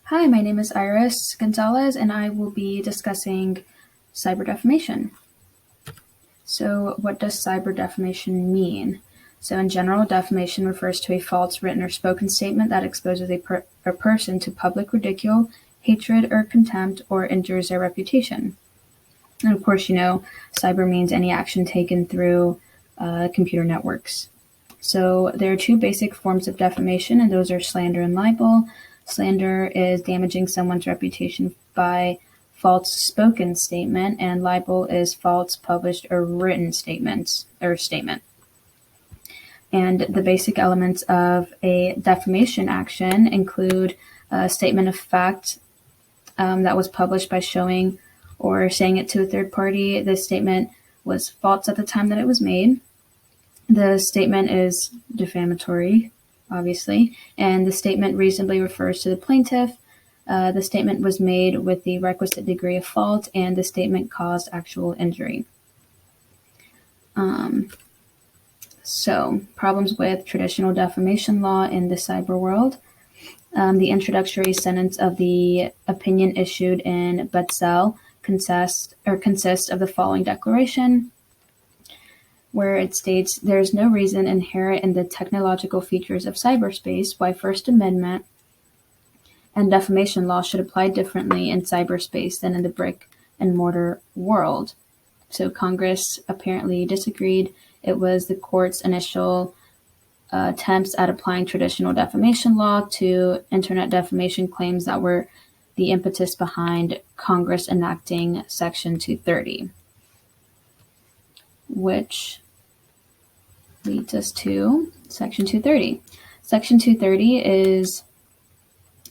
Hi, my name is Iris Gonzalez, and I will be discussing cyber defamation. So, what does cyber defamation mean? So, in general, defamation refers to a false written or spoken statement that exposes a person to public ridicule, hatred, or contempt, or injures their reputation. And of course, cyber means any action taken through computer networks. So, there are two basic forms of defamation, and those are slander and libel. Slander is damaging someone's reputation by false spoken statement, and libel is false published or written statement. And the basic elements of a defamation action include a statement of fact that was published by showing or saying it to a third party. This statement was false at the time that it was made. The statement is defamatory, obviously, and the statement reasonably refers to the plaintiff. The statement was made with the requisite degree of fault, and the statement caused actual injury. So, problems with traditional defamation law in the cyber world. The introductory sentence of the opinion issued in Betzel consists of the following declaration, where it states, "There is no reason inherent in the technological features of cyberspace why First Amendment and defamation law should apply differently in cyberspace than in the brick and mortar world." So Congress apparently disagreed. It was the court's initial attempts at applying traditional defamation law to internet defamation claims that were the impetus behind Congress enacting Section 230, which leads us to Section 230. Section 230 is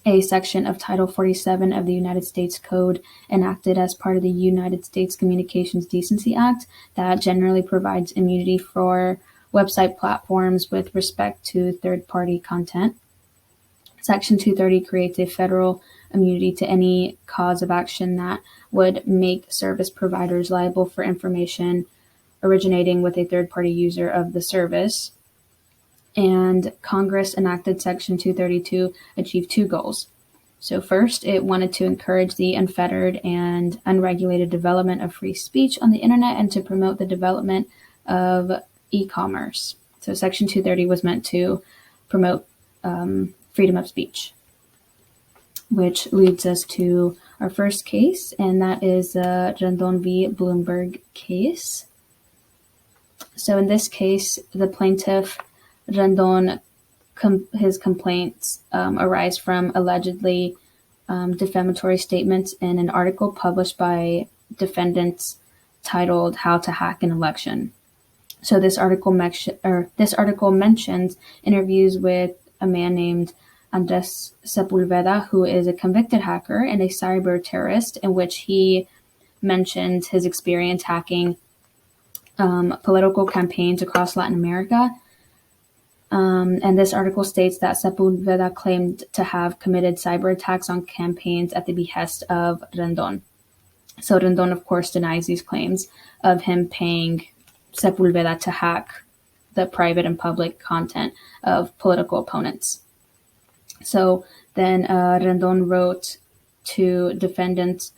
a section of Title 47 of the United States Code enacted as part of the United States Communications Decency Act that generally provides immunity for website platforms with respect to third-party content. Section 230 creates a federal immunity to any cause of action that would make service providers liable for information originating with a third-party user of the service. And Congress enacted Section 230 to achieve two goals. So first, it wanted to encourage the unfettered and unregulated development of free speech on the internet and to promote the development of e-commerce. So Section 230 was meant to promote freedom of speech, which leads us to our first case, and that is the Rendon v. Bloomberg case. So in this case, the plaintiff, Rendon, his complaints arise from allegedly defamatory statements in an article published by defendants titled "How to Hack an Election." So this article mentions interviews with a man named Andres Sepulveda, who is a convicted hacker and a cyber terrorist, in which he mentions his experience hacking political campaigns across Latin America. And this article states that Sepulveda claimed to have committed cyber attacks on campaigns at the behest of Rendon. So Rendon, of course, denies these claims of him paying Sepulveda to hack the private and public content of political opponents. So then Rendon wrote to defendants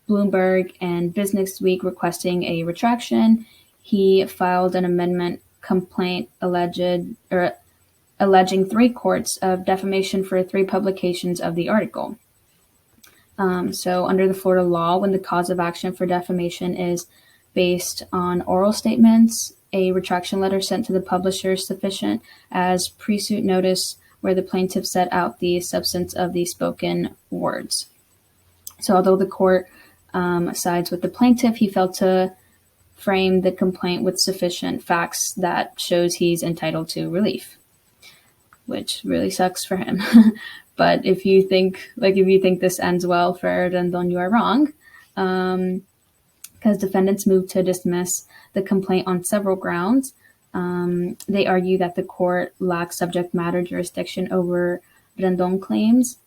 Bloomberg and Business Week requesting a retraction. He filed an amendment complaint alleging 3 courts of defamation for 3 publications of the article. So under the Florida law, when the cause of action for defamation is based on oral statements, a retraction letter sent to the publisher is sufficient as pre-suit notice where the plaintiff set out the substance of the spoken words. So although the court sides with the plaintiff, he failed to frame the complaint with sufficient facts that shows he's entitled to relief, which really sucks for him. But if you think this ends well for Rendon, you are wrong, because defendants moved to dismiss the complaint on several grounds. They argue that the court lacks subject matter jurisdiction over Rendon claims,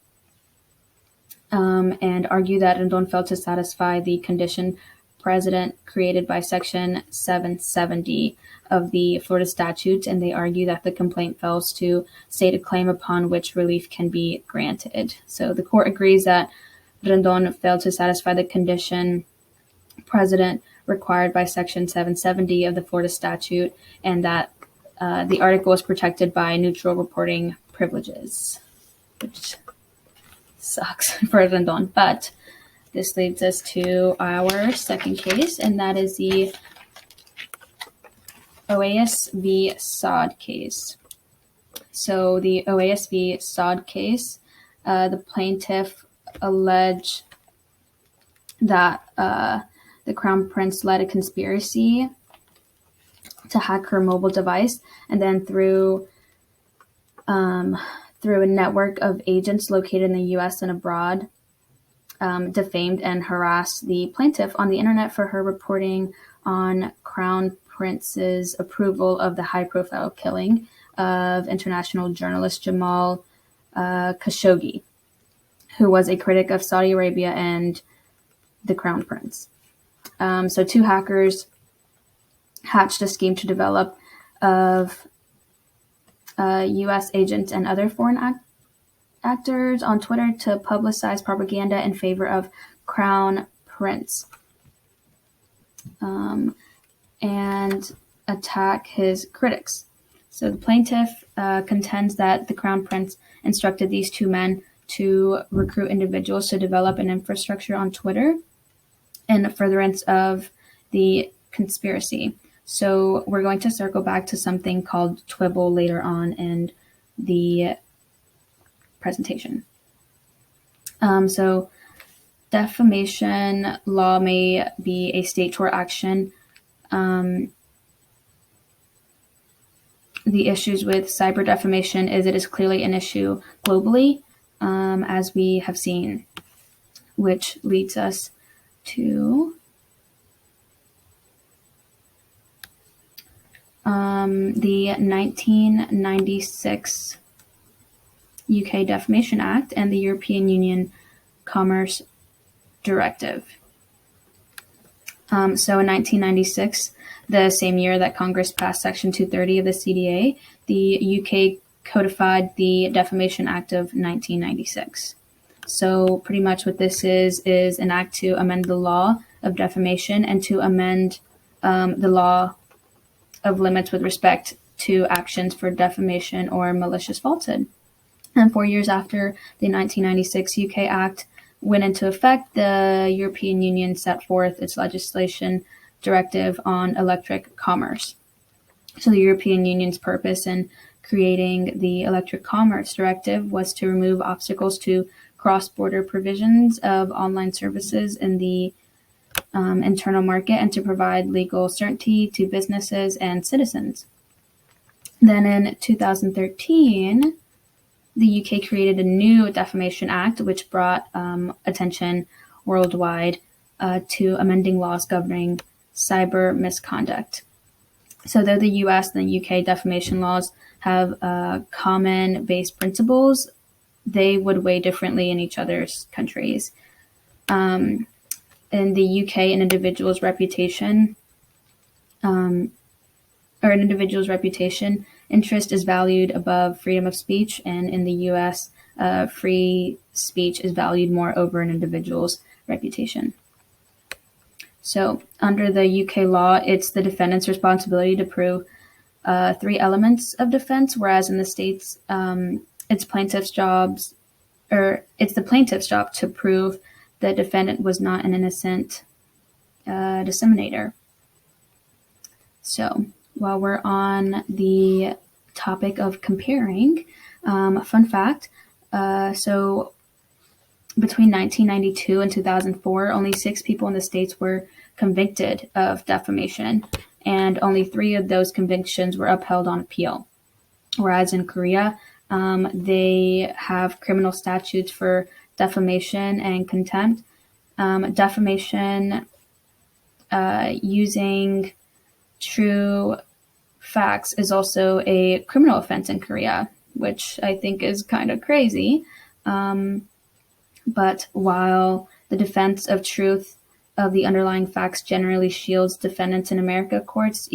and argue that Rendon failed to satisfy the condition president created by Section 770 of the Florida statutes, and they argue that the complaint fails to state a claim upon which relief can be granted. So the court agrees that Rendon failed to satisfy the condition precedent required by Section 770 of the Florida statute, and that the article is protected by neutral reporting privileges, which sucks for Rendon. But this leads us to our second case, and that is the OAS v. Sod case. So the OAS v. Sod case, the plaintiff alleged that the Crown Prince led a conspiracy to hack her mobile device, and then through a network of agents located in the U.S. and abroad, defamed and harassed the plaintiff on the internet for her reporting on Crown Prince's approval of the high-profile killing of international journalist Jamal Khashoggi, who was a critic of Saudi Arabia and the Crown Prince. So two hackers hatched a scheme to develop of U.S. agents and other foreign actors on Twitter to publicize propaganda in favor of Crown Prince and attack his critics. So the plaintiff contends that the Crown Prince instructed these two men to recruit individuals to develop an infrastructure on Twitter in furtherance of the conspiracy. So we're going to circle back to something called Twibble later on in the presentation. So defamation law may be a state tort action. The issues with cyber defamation is it is clearly an issue globally, as we have seen, which leads us to the 1996 UK Defamation Act and the European Union Commerce Directive. So in 1996, the same year that Congress passed Section 230 of the CDA, the UK codified the Defamation Act of 1996. So pretty much what this is an act to amend the law of defamation and to amend the law of limits with respect to actions for defamation or malicious falsehood. And 4 years after the 1996 UK Act went into effect, the European Union set forth its legislation directive on electronic commerce. So the European Union's purpose in creating the Electronic Commerce Directive was to remove obstacles to cross-border provisions of online services in the internal market and to provide legal certainty to businesses and citizens. Then in 2013, the UK created a new Defamation Act, which brought attention worldwide to amending laws governing cyber misconduct. So though the US and the UK defamation laws have common base principles, they would weigh differently in each other's countries. In the UK, an individual's reputation interest is valued above freedom of speech, and in the US, free speech is valued more over an individual's reputation. So under the UK law, it's the defendant's responsibility to prove 3 elements of defense, whereas in the States, it's the plaintiff's job to prove the defendant was not an innocent disseminator. So while we're on the topic of comparing, fun fact, so between 1992 and 2004, only 6 people in the States were convicted of defamation, and only 3 of those convictions were upheld on appeal. Whereas in Korea, they have criminal statutes for defamation and contempt. Defamation using true facts is also a criminal offense in Korea, which I think is kind of crazy. But while the defense of truth of the underlying facts generally shields defendants in American courts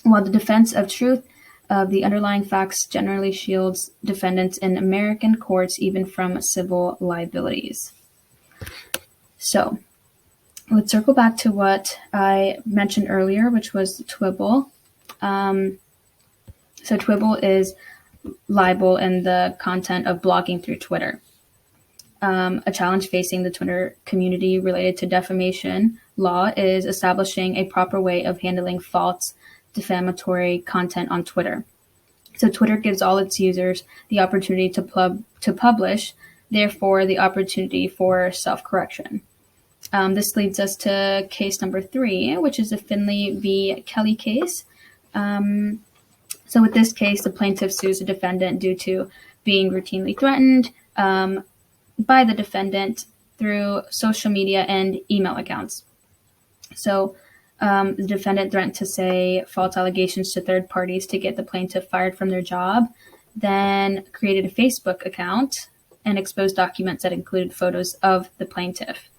while the defense of truth of the underlying facts generally shields defendants in American courts even from civil liabilities. So let's circle back to what I mentioned earlier, which was Twibble. So Twibble is libel in the content of blogging through Twitter. A challenge facing the Twitter community related to defamation law is establishing a proper way of handling false defamatory content on Twitter. So Twitter gives all its users the opportunity to publish, therefore the opportunity for self-correction. This leads us to case number 3, which is the Finley v. Kelly case. So with this case, the plaintiff sues the defendant due to being routinely threatened by the defendant through social media and email accounts. So the defendant threatened to say false allegations to third parties to get the plaintiff fired from their job, then created a Facebook account and exposed documents that included photos of the plaintiff.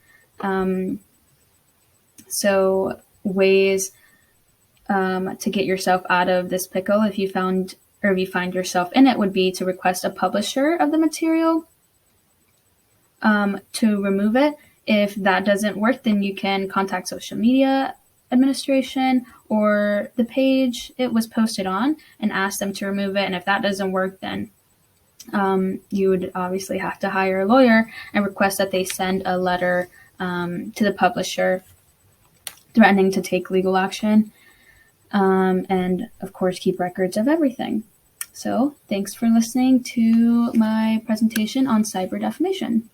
So ways to get yourself out of this pickle, if you find yourself in it, would be to request a publisher of the material to remove it. If that doesn't work, then you can contact social media administration or the page it was posted on and ask them to remove it. And if that doesn't work, then you would obviously have to hire a lawyer and request that they send a letter to the publisher threatening to take legal action, and of course keep records of everything. So thanks for listening to my presentation on cyber defamation.